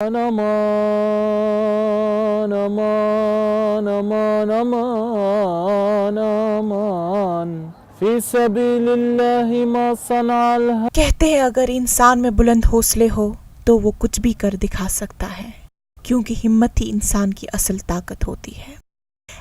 امان امان امان امان امان فی سبیل اللہ ما صنع الہ. کہتے ہیں اگر انسان میں بلند حوصلے ہو تو وہ کچھ بھی کر دکھا سکتا ہے، کیونکہ ہمت ہی انسان کی اصل طاقت ہوتی ہے۔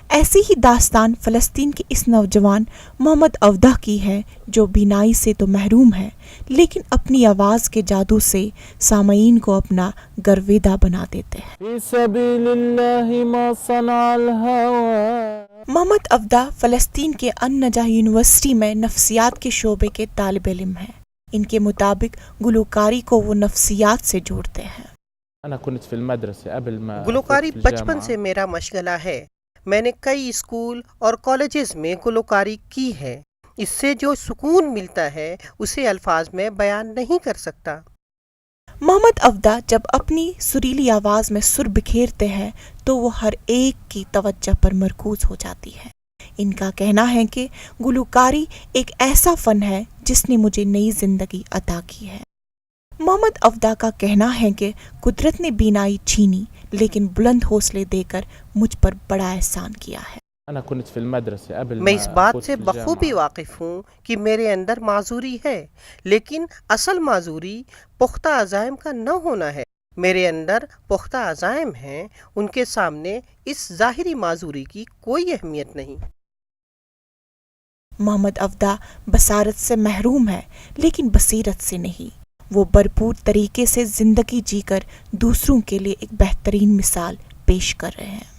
ایسی ہی داستان فلسطین کے اس نوجوان محمد افدہ کی ہے، جو بینائی سے تو محروم ہے لیکن اپنی آواز کے جادو سے سامعین کو اپنا گرویدہ بنا دیتے ہیں۔ فی سبیل اللہ ما صنع الہوى. محمد افدہ فلسطین کے النجا یونیورسٹی میں نفسیات کے شعبے کے طالب علم ہیں۔ ان کے مطابق گلوکاری کو وہ نفسیات سے جوڑتے ہیں۔ گلوکاری بچپن سے میرا مشغلہ ہے۔ میں نے کئی اسکول اور کالجز میں گلوکاری کی ہے۔ اس سے جو سکون ملتا ہے اسے الفاظ میں بیان نہیں کر سکتا۔ محمد افدہ جب اپنی سریلی آواز میں سر بکھیرتے ہیں تو وہ ہر ایک کی توجہ پر مرکوز ہو جاتی ہے۔ ان کا کہنا ہے کہ گلوکاری ایک ایسا فن ہے جس نے مجھے نئی زندگی عطا کی ہے۔ محمد افدہ کا کہنا ہے کہ قدرت نے بینائی چھینی لیکن بلند حوصلے دے کر مجھ پر بڑا احسان کیا ہے۔ میں اس بات سے بخوبی واقف ہوں کہ میرے اندر معذوری ہے، لیکن اصل معذوری پختہ عزائم کا نہ ہونا ہے۔ میرے اندر پختہ عزائم ہیں، ان کے سامنے اس ظاہری معذوری کی کوئی اہمیت نہیں۔ محمد افدہ بصارت سے محروم ہے لیکن بصیرت سے نہیں۔ وہ بھرپور طریقے سے زندگی جی کر دوسروں کے لیے ایک بہترین مثال پیش کر رہے ہیں۔